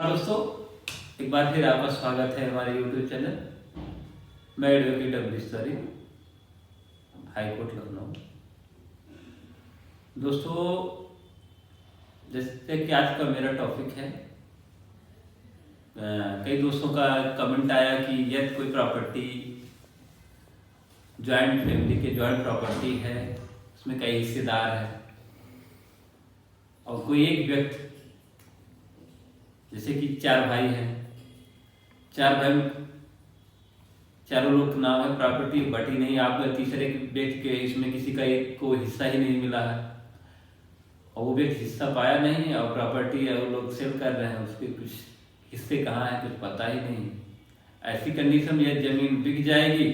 दोस्तों, एक बार फिर आपका स्वागत है हमारे YouTube चैनल। मैं advocate Amrish Tiwari, high court Lucknow. दोस्तों, जैसे कि आज का मेरा टॉपिक है, कई दोस्तों का कमेंट आया कि यदि कोई प्रॉपर्टी जॉइंट फैमिली के जॉइंट प्रॉपर्टी है, उसमें कई हिस्सेदार हैं और कोई एक व्यक्ति, जैसे कि 4 भाई हैं, 4 भाई चारों लोग का नाम है, प्रॉपर्टी बटी नहीं, आप तीसरे व्यक्ति के इसमें किसी का एक को हिस्सा ही नहीं मिला है और वो व्यक्ति हिस्सा पाया नहीं और प्रॉपर्टी है वो लोग सेल कर रहे हैं, उसके कुछ हिस्से कहाँ हैं कुछ पता ही नहीं। ऐसी कंडीशन में यह जमीन बिक जाएगी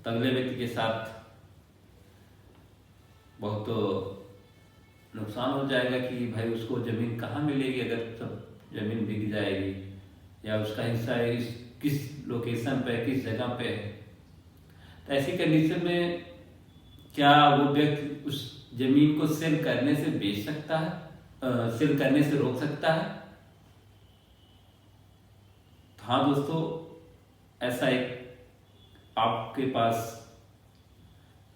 तो अगले व्यक्ति के साथ बहुत नुकसान हो जाएगा कि भाई उसको जमीन कहाँ मिलेगी अगर सब जमीन बिक जाएगी, या उसका हिस्सा किस लोकेशन पे किस जगह पे है। तो ऐसी कंडीशन में क्या वो व्यक्ति उस जमीन को सेल करने से बेच सकता है, सेल करने से रोक सकता है? तो हाँ दोस्तों, ऐसा एक आपके पास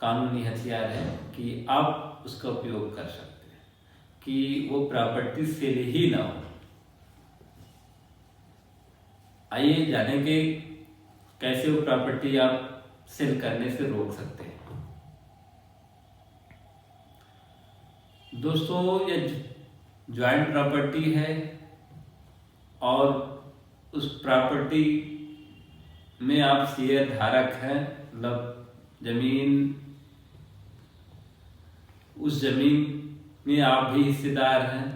कानूनी हथियार है कि आप उसका उपयोग कर सकते हैं कि वो प्रॉपर्टी सेल ही ना हो। आइए जानेंगे कैसे वो प्रॉपर्टी आप सेल करने से रोक सकते हैं। दोस्तों, ये जॉइंट प्रॉपर्टी है और उस प्रॉपर्टी में आप शेयर धारक हैं, मतलब जमीन, उस जमीन में आप भी हिस्सेदार हैं।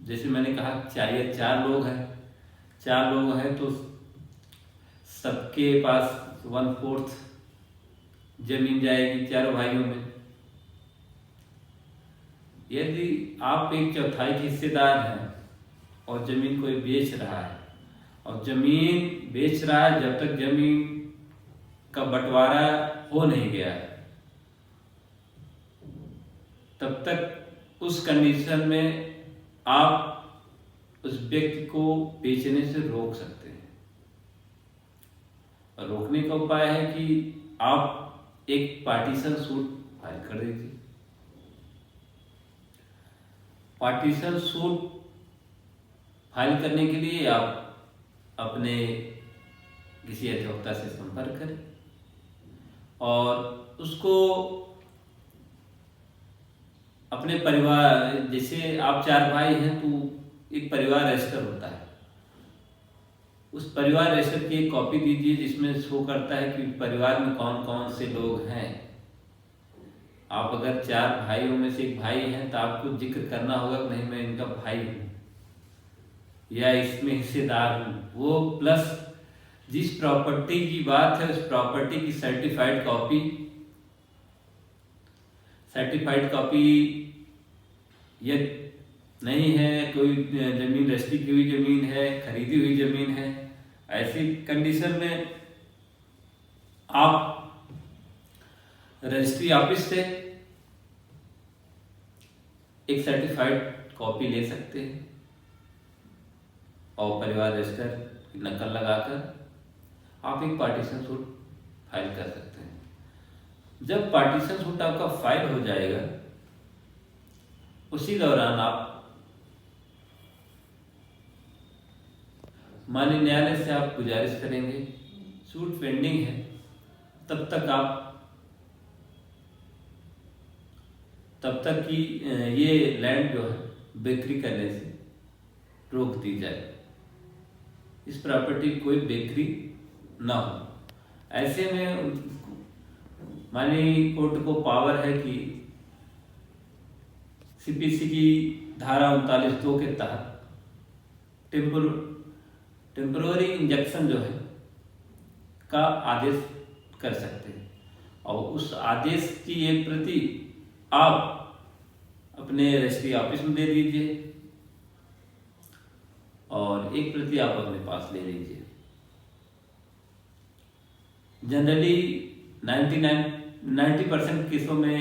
जैसे मैंने कहा चाहिए 4 लोग हैं, 4 लोग हैं तो सबके पास 1/4 जमीन जाएगी चारों भाइयों में। यदि आप 1/4 के हिस्सेदार हैं और जमीन कोई बेच रहा है और जमीन बेच रहा है जब तक जमीन का बंटवारा हो नहीं गया है तब तक उस कंडीशन में आप उस व्यक्ति को बेचने से रोक सकते हैं। और रोकने का उपाय है कि आप एक पार्टीशन सूट फाइल कर दीजिए। पार्टीशन सूट फाइल करने के लिए आप अपने किसी अधिवक्ता से संपर्क करें और उसको अपने परिवार, जैसे आप 4 भाई हैं तो एक परिवार रजिस्टर होता है, उस परिवार रजिस्टर की एक कॉपी दीजिए जिसमें शो करता है कि परिवार में कौन कौन से लोग हैं। आप अगर 4 भाइयों में से एक भाई हैं तो आपको जिक्र करना होगा कि नहीं मैं इनका भाई हूँ या इसमें हिस्सेदार हूँ। वो प्लस जिस प्रॉपर्टी की बात है उस प्रॉपर्टी की सर्टिफाइड कॉपी ये नहीं है, कोई जमीन रजिस्ट्री की हुई जमीन है, खरीदी हुई जमीन है, ऐसी कंडीशन में आप रजिस्ट्री ऑफिस से एक सर्टिफाइड कॉपी ले सकते हैं और परिवार रजिस्टर की नकल लगाकर आप एक पार्टीशन सूट फाइल कर सकते हैं। जब पार्टीशन सूट आपका फाइल हो जाएगा उसी दौरान आप माननीय न्यायालय से आप गुजारिश करेंगे, सूट पेंडिंग है तब तक कि ये लैंड जो है बिक्री करने से रोक दी जाए, इस प्रॉपर्टी की कोई बिक्री ना हो। ऐसे में माननीय कोर्ट को पावर है कि सीपीसी की धारा 39(2) के तहत टेम्पररी इंजंक्शन जो है का आदेश कर सकते हैं और उस आदेश की एक प्रति आप अपने रजिस्ट्री ऑफिस में दे दीजिए और एक प्रति आप अपने पास ले लीजिए। जनरली 90% केसों में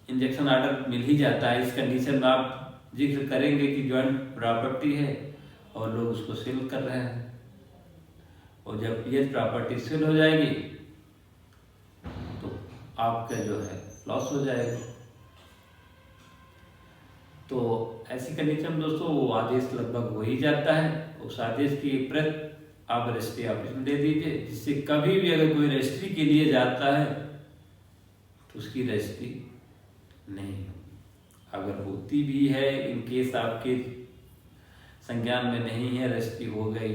इंजेक्शन ऑर्डर मिल ही जाता है। इस कंडीशन में आप जिक्र करेंगे कि जॉइंट प्रॉपर्टी है और लोग उसको सेल कर रहे हैं, और जब ये प्रॉपर्टी सेल हो जाएगी तो आपका जो है लॉस हो जाएगा। तो ऐसी कंडीशन में दोस्तों वो आदेश लगभग हो ही जाता है। उस आदेश की प्रत आप रजिस्ट्री ऑफिस में दे दीजिए, जिससे कभी भी अगर कोई रजिस्ट्री के लिए जाता है तो उसकी रजिस्ट्री नहीं होगी। अगर होती भी है, इन केस आपके संज्ञान में नहीं है, रजिस्ट्री हो गई,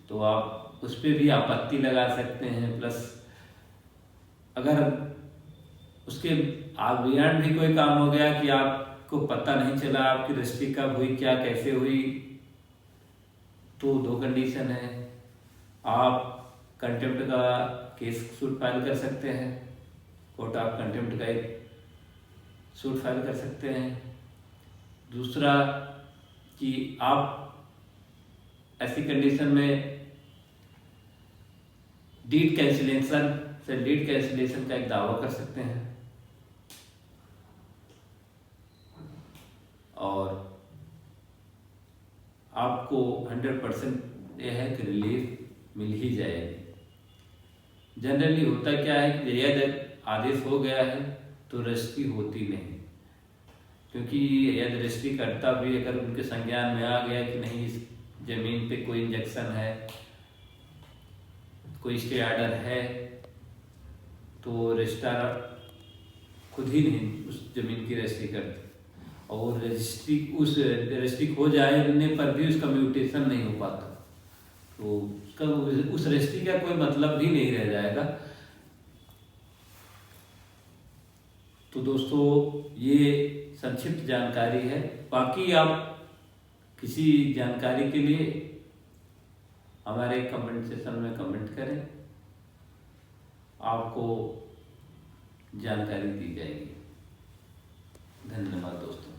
तो आप उस पर भी आपत्ति लगा सकते हैं। प्लस अगर उसके बियॉन्ड भी कोई काम हो गया कि आपको पता नहीं चला आपकी रजिस्ट्री कब हुई, क्या कैसे हुई, तो दो कंडीशन है। आप कंटेम्प्ट का केस सूट फाइल कर सकते हैं, कोर्ट ऑफ कंटेम्प्ट का एक सूट फाइल कर सकते हैं। दूसरा कि आप ऐसी कंडीशन में डीड कैंसिलेशन का एक दावा कर सकते हैं, और आपको 100% यह है कि रिलीफ मिल ही जाएगी। जनरली होता क्या है कि यदि आदेश हो गया है तो रजिस्ट्री होती नहीं, क्योंकि यदि रजिस्ट्री करता भी अगर उनके संज्ञान में आ गया कि नहीं इस जमीन पे कोई इंजेक्शन है, कोई स्टे ऑर्डर है, तो रजिस्ट्रार खुद ही नहीं उस जमीन की रजिस्ट्री करते, और रजिस्ट्री हो जाने पर भी उसका म्यूटेशन नहीं हो पाता, तो उसका उस रजिस्ट्री का कोई मतलब भी नहीं रह जाएगा। तो दोस्तों ये संक्षिप्त जानकारी है। बाकी आप किसी जानकारी के लिए हमारे कमेंट सेक्शन में कमेंट करें, आपको जानकारी दी जाएगी। धन्यवाद दोस्तों।